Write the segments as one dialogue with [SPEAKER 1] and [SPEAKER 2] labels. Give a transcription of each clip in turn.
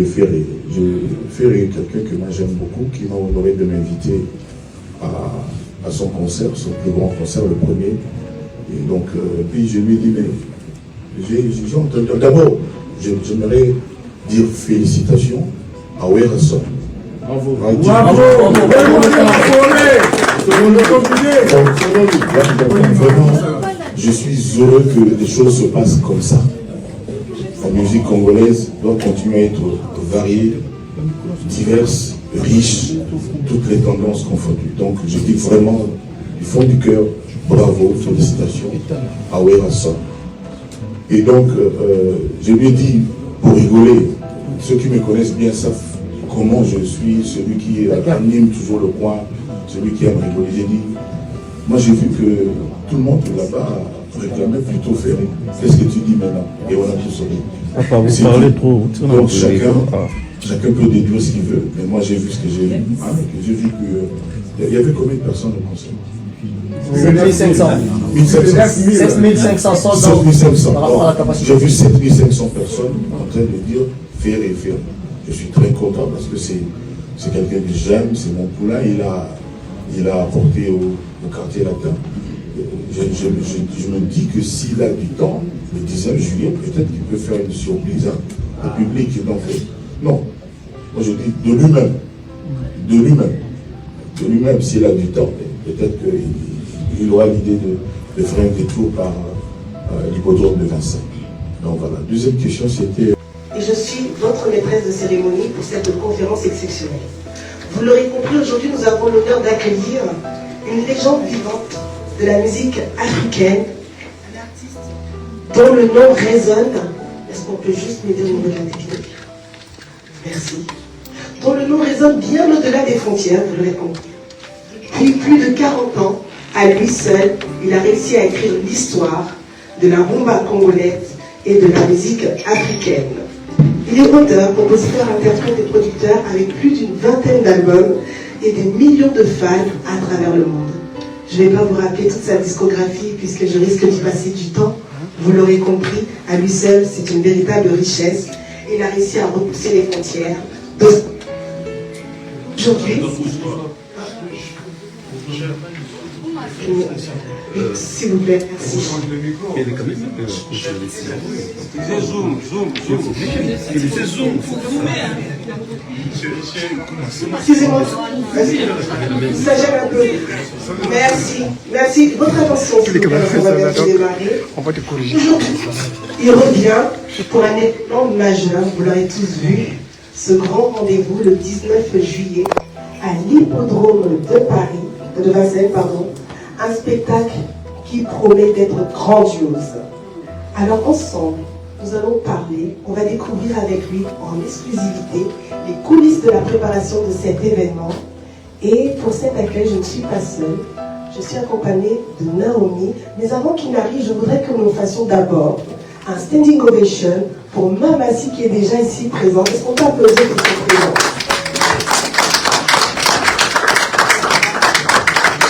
[SPEAKER 1] Ferré est quelqu'un que moi j'aime beaucoup, qui m'a honoré de m'inviter à son concert, son plus grand concert, le premier. Et donc, puis je lui ai dit, mais j'ai entendu. D'abord, j'aimerais dire félicitations à Ouerasson.
[SPEAKER 2] Bravo.
[SPEAKER 1] Vraiment, je suis heureux que les choses se passent comme ça. La musique congolaise doit continuer à être variée, diverse, riche, toutes les tendances confondues. Donc je dis vraiment, du fond du cœur, bravo, félicitations à Ouerasson. Et donc, je lui ai dit, pour rigoler, ceux qui me connaissent bien savent comment je suis, celui qui anime toujours le coin, celui qui aime rigoler. J'ai dit, moi j'ai vu que tout le monde là-bas réclamait plutôt Ferré. Qu'est-ce que tu dis maintenant? Et on a tout sauvé.
[SPEAKER 3] Vous parlez trop.
[SPEAKER 1] Donc chacun peut déduire ce qu'il veut. Mais moi j'ai vu ce que j'ai vu. J'ai vu qu'il y avait combien de personnes au concert?
[SPEAKER 4] 7500. 7500.
[SPEAKER 1] 7500. J'ai vu 7500 personnes en train de dire Ferré. Je suis très content parce que c'est quelqu'un que j'aime, c'est mon poulain. Il a apporté au quartier latin. Je me dis que s'il a du temps, le 19 juillet, peut-être qu'il peut faire une surprise au public. Donc, non, moi je dis de lui-même, s'il a du temps, peut-être qu'il aura l'idée de faire un détour par l'hippodrome de Vincennes. Donc voilà, deuxième question c'était...
[SPEAKER 5] Et je suis votre maîtresse de cérémonie pour cette conférence exceptionnelle. Vous l'aurez compris, aujourd'hui nous avons l'honneur d'accueillir une légende vivante de la musique africaine, un artiste dont le nom résonne. Est-ce qu'on peut juste m'aider au niveau de la technique? Merci. Dont le nom résonne bien au-delà des frontières, vous l'aurez compris. Depuis plus de 40 ans, à lui seul, il a réussi à écrire l'histoire de la rumba congolaise et de la musique africaine. Il est auteur, compositeur, interprète et producteur avec plus d'une vingtaine d'albums et des millions de fans à travers le monde. Je ne vais pas vous rappeler toute sa discographie puisque je risque d'y passer du temps. Vous l'aurez compris, à lui seul, c'est une véritable richesse. Il a réussi à repousser les frontières. Aujourd'hui, s'il vous plaît, merci. Excusez-moi, vas-y, s'agit un peu. Merci. Votre attention, s'il vous plaît, on va bientôt démarrer. Aujourd'hui, il revient pour un événement majeur, vous l'aurez tous vu, ce grand rendez-vous le 19 juillet à l'hippodrome de Vincennes, un spectacle qui promet d'être grandiose. Alors ensemble, nous allons parler, on va découvrir avec lui en exclusivité les coulisses de la préparation de cet événement. Et pour cet accueil, je ne suis pas seule, je suis accompagnée de Naomi. Mais avant qu'il n'arrive, je voudrais que nous fassions d'abord un standing ovation pour Mamassi qui est déjà ici présente. Est-ce qu'on peut applaudir pour son présence?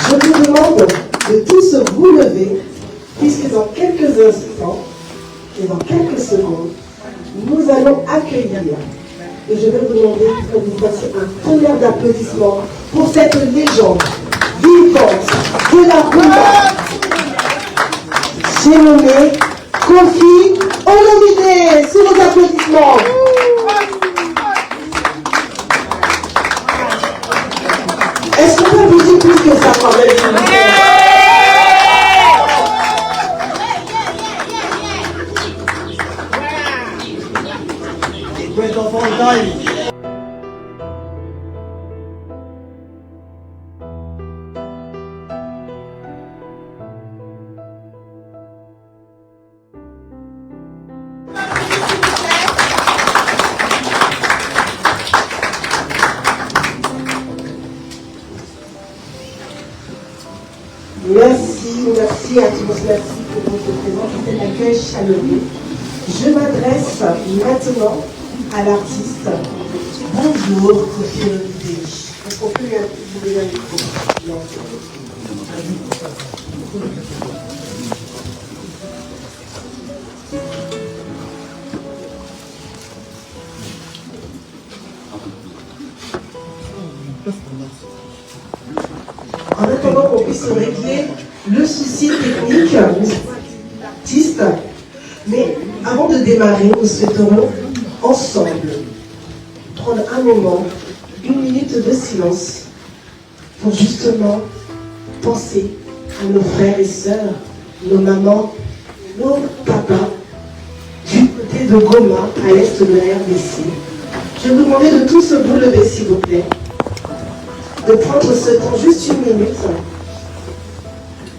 [SPEAKER 5] Je vous demande de tous vous lever, puisque dans quelques instants et dans quelques secondes, nous allons accueillir, et je vais vous demander que vous fassiez un tonnerre d'applaudissements pour cette légende vivante de la rumba. J'ai nommé Kofi Olomide, sous vos applaudissements. Est-ce qu'on peut vous dire plus que ça quand même, s'il vous plaît? Merci à tous, merci pour votre présence, pour cet accueil chaleureux. Je m'adresse maintenant à l'artiste. Bonjour, Kofi Olomide. Est-ce qu'on peut lui donner un micro? Non. En attendant qu'on puisse régler le souci technique des artistes, mais avant de démarrer, nous souhaiterons ensemble prendre un moment, 1 minute de silence pour justement penser à nos frères et sœurs, nos mamans, nos papas, du côté de Goma, à l'est de la RDC. Je vais vous demander de tous vous lever, s'il vous plaît, de prendre ce temps, juste 1 minute,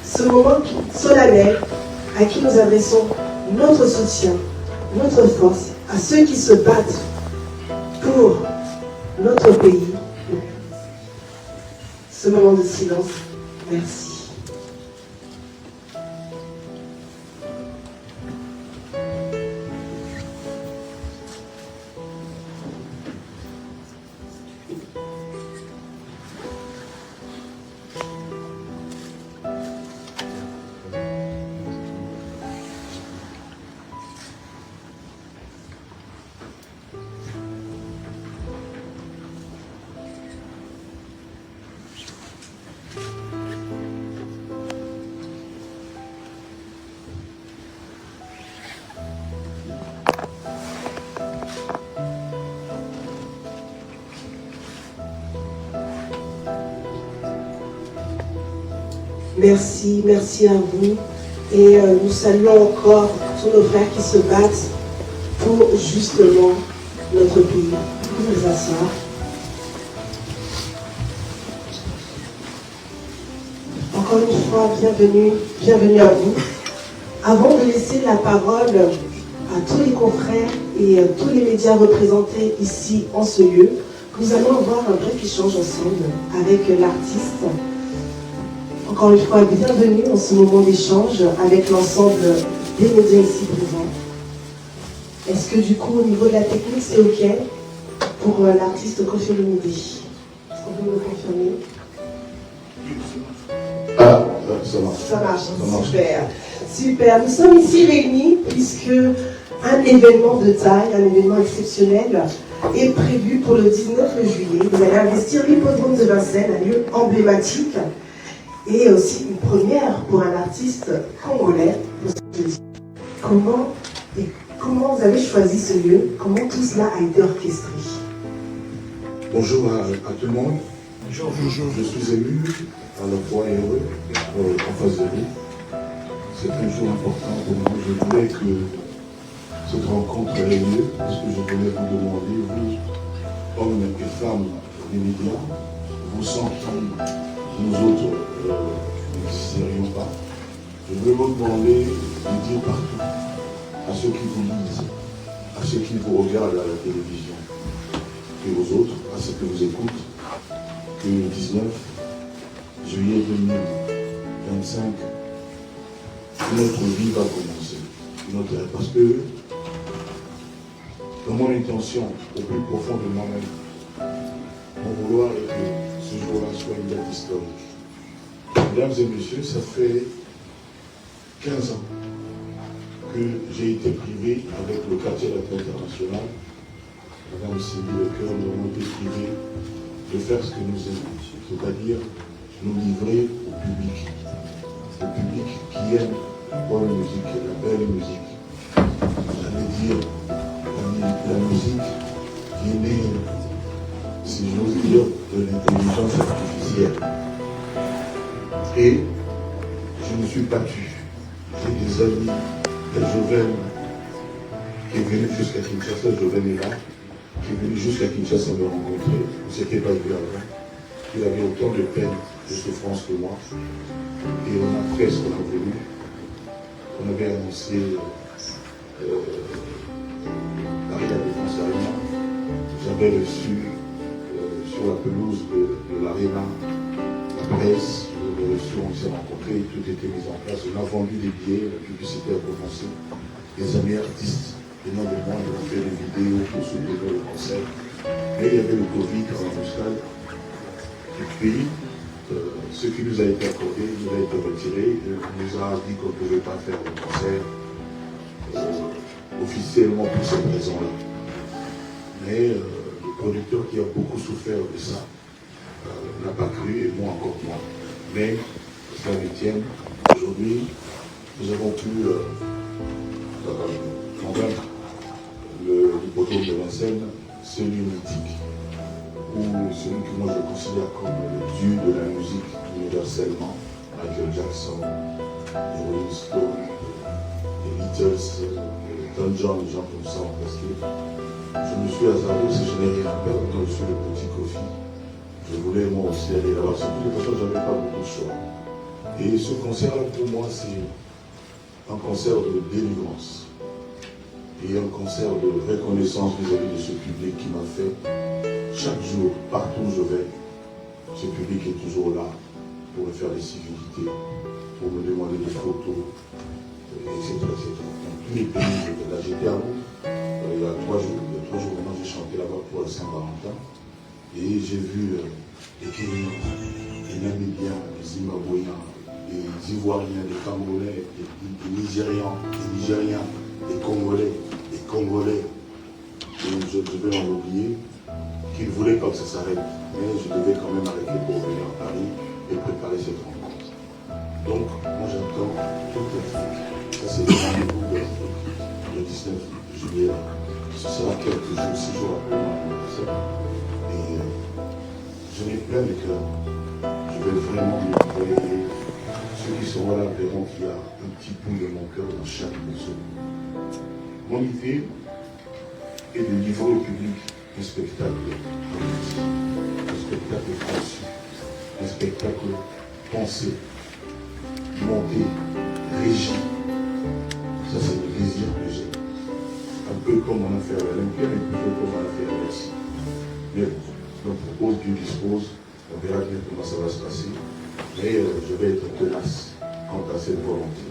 [SPEAKER 5] ce moment solennel à qui nous adressons notre soutien, notre force, à ceux qui se battent pour notre pays. Ce moment de silence, merci. Merci, merci à vous. Et nous saluons encore tous nos frères qui se battent pour justement notre pays. Vous vous asseoir. Encore une fois, bienvenue à vous. Avant de laisser la parole à tous les confrères et tous les médias représentés ici en ce lieu, nous allons avoir un bref échange ensemble avec l'artiste. Encore une fois, bienvenue dans ce moment d'échange avec l'ensemble des médias ici présents. Est-ce que du coup, au niveau de la technique, c'est OK pour l'artiste Koffi Olomide? Est-ce qu'on peut me confirmer?
[SPEAKER 1] Ah, ça marche.
[SPEAKER 5] Ça marche, super. Super. Nous sommes ici réunis puisque un événement de taille, un événement exceptionnel est prévu pour le 19 juillet. Vous allez investir l'hippodrome de Vincennes, un lieu emblématique. Et aussi une première pour un artiste congolais. Comment vous avez choisi ce lieu? Comment tout cela a été orchestré?
[SPEAKER 1] Bonjour à tout le monde. Bonjour. Je suis ému, à la fois heureux en face de vous. C'est un jour important pour moi. Je voulais que cette rencontre ait lieu parce que je voulais vous demander, vous, hommes et femmes des médias, vous sans qui nous autres n'existerions pas. Je veux vous demander de dire partout à ceux qui vous lisent, à ceux qui vous regardent à la télévision, et aux autres, à ceux qui vous écoutent, que le 19 juillet 2025, notre vie va commencer. Parce que dans mon intention, au plus profond de moi-même, mon vouloir est que ce jour-là soit une date historique. Mesdames et messieurs, ça fait 15 ans que j'ai été privé avec le quartier d'affaires international. Madame Sylvie Lecoeur, nous avons été privés de faire ce que nous aimons, c'est-à-dire nous livrer au public qui aime la bonne musique, la belle musique. J'allais dire la musique qui est née, si j'ose dire, de l'intelligence artificielle. Et je me suis battu. J'ai des amis, Joven, qui est venu jusqu'à Kinshasa, Joven est là, qui est venu jusqu'à Kinshasa me rencontrer. On ne s'était pas vu avant. Il avait autant de peine, de souffrance que moi. Et on a fait ce qu'on a voulu. On avait annoncé Paris La Défense Arena. J'avais reçu sur la pelouse de l'Arena la presse. On s'est rencontrés, tout était mis en place. On a vendu des billets, la publicité a commencé. Les amis artistes venant de moi, ils ont fait des vidéos pour soutenir le concert. Mais il y avait le Covid en embuscade. Et puis, ce qui nous a été accordé, nous a été retiré. On nous a dit qu'on ne pouvait pas faire le concert officiellement pour cette raison-là. Mais le producteur qui a beaucoup souffert de ça n'a pas cru, et moi encore moins. Mais, frère Étienne, aujourd'hui, nous avons pu convaincre l'hippodrome de Vincennes, celui mythique, ou celui que moi je considère comme le dieu de la musique universellement, Michael Jackson, les Rolling Stones, les Beatles, Elton John, les gens comme ça, parce que je me suis hasardé, si je n'ai rien à perdre, quand je suis le petit Kofi, je voulais moi aussi aller là-bas. De toute façon, je n'avais pas beaucoup de choix. Et ce concert-là, pour moi, c'est un concert de délivrance et un concert de reconnaissance vis-à-vis de ce public qui m'a fait, chaque jour, partout où je vais, ce public est toujours là pour me faire des civilités, pour me demander des photos, etc. etc. Dans tous les pays, là j'étais à Londres, il y a 3 jours, maintenant j'ai chanté là-bas pour la Saint-Valentin, et j'ai vu les Kenyans, les Namibiens, les Zimbabwéens, les Ivoiriens, les Camerounais, les Nigérians, les Congolais, et je devais en oublier, qu'ils voulaient pas que ça s'arrête, mais je devais quand même arrêter pour venir à Paris et préparer cette rencontre. Donc, moi j'attends toute l'Afrique. Ça c'est le rendez-vous le 19 juillet. Ce sera quelques jours, 6 jours après mon anniversaire. Et je n'ai plein de cœur. Je vais vraiment me travailler. Ceux qui seront là verront qu'il y a un petit bout de mon cœur dans chaque morceau. Mon idée est de livrer au public un spectacle réussi, un spectacle conçu, un spectacle pensé, monté, régi. Ça, c'est le désir que j'ai. Un peu comme on a fait à l'Olympia, et plutôt comme on a fait à Bercy. Mais on propose, Dieu dispose, on verra bien comment ça va se passer. Mais je vais être tenace quant à cette volonté.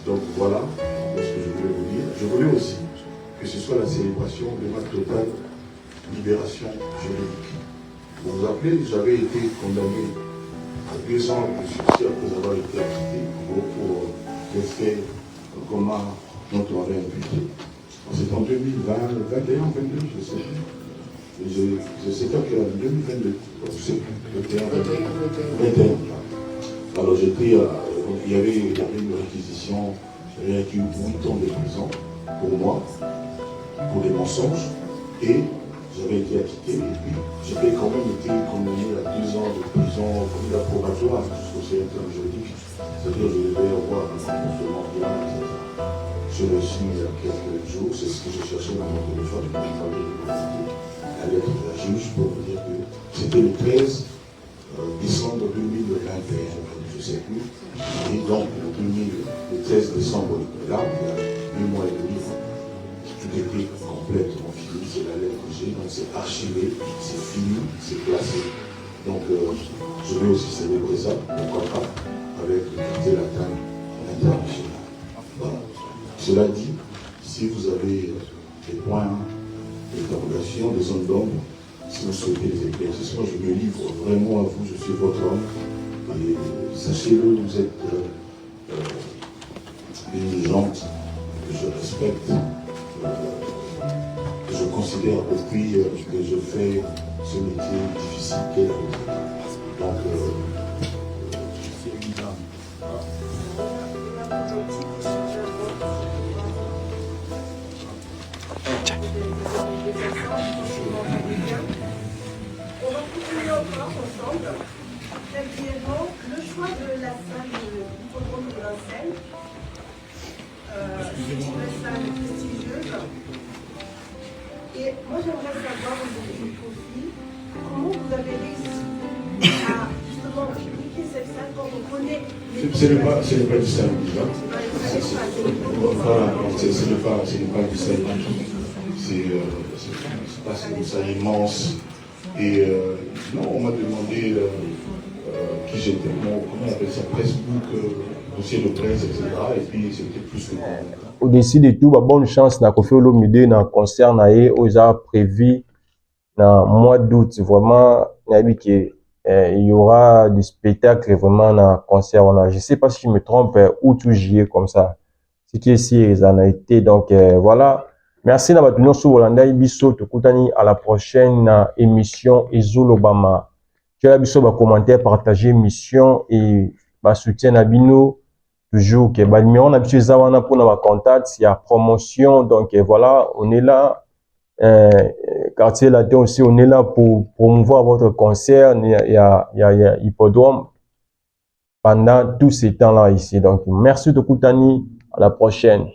[SPEAKER 1] Donc voilà ce que je voulais vous dire. Je voulais aussi que ce soit la célébration de ma totale libération juridique. Vous vous rappelez, j'avais été condamné à 2 ans de sursis après avoir été acquitté pour des faits communs dont on m'avait imputé. C'est en 2020, 2021, 2022, je sais plus. Je sais pas qu'il y a 2022, je sais plus, 21. Alors j'étais, il y avait une réquisition, j'avais acquis 8 ans de prison pour moi, pour des mensonges, et j'avais été acquitté, et puis j'avais quand même été condamné à 2 ans de prison probatoire jusqu'au terme juridique, c'est-à-dire je devais avoir un comportement bien, etc. Je l'ai su il y a quelques jours, c'est ce que j'ai cherché dans mon téléphone, pour travailler la lettre de la juge pour vous dire que c'était le 13 décembre 2021, je ne sais plus, et donc le 13 décembre, là, il y a 8 mois et demi, tout était complètement fini, c'est la lettre que j'ai, donc c'est archivé, c'est fini, c'est placé. Donc je vais aussi célébrer ça, pourquoi pas, avec le comité latin international. Voilà. Cela dit, si vous avez des points d'interrogation, des zones d'ombre, si vous souhaitez des éclaircissements, je me livre vraiment à vous, je suis votre homme. Et sachez-le, vous êtes une gente que je respecte, que je considère depuis que je fais ce métier difficile qu'est la musique. Donc, c'est évident.
[SPEAKER 2] On va continuer encore ensemble. Très brièvement, le choix de la salle du hippodrome de Vincennes. C'est une salle prestigieuse. Et moi j'aimerais savoir, aujourd'hui, Kofi, comment vous avez réussi à justement piquer cette salle quand on connaît les...
[SPEAKER 1] Ce n'est pas du samedi, là. Voilà, ce n'est pas du samedi. C'est pas une salle immense. Et non, on m'a demandé qui j'étais, comment on appelle ça, Facebook, dossier de presse, etc. Et puis c'était plus que convaincant.
[SPEAKER 4] Au-dessus de tout, bonne chance na Kofi Olomide na concert na ye oza prévu na mois d'août. Vraiment, il y aura du spectacle vraiment na concert. Je ne sais pas si je me trompe, août ou juillet comme ça. Ce qui est sûr, ils en ont été. Donc voilà. Merci na Batuno sur Holanda Ibiso. Tukutani à la prochaine émission Izul Obama. la biso ba commentaire, partager mission et ba soutien à bino toujours que ba numéro na biso za wana pour na ba contact, il y a promotion donc voilà, on est là. Quartier Latin aussi, on est là pour promouvoir votre concert. Il y a Hippodrome pendant tous ces temps-là ici. Donc, merci de Koutani. À la prochaine.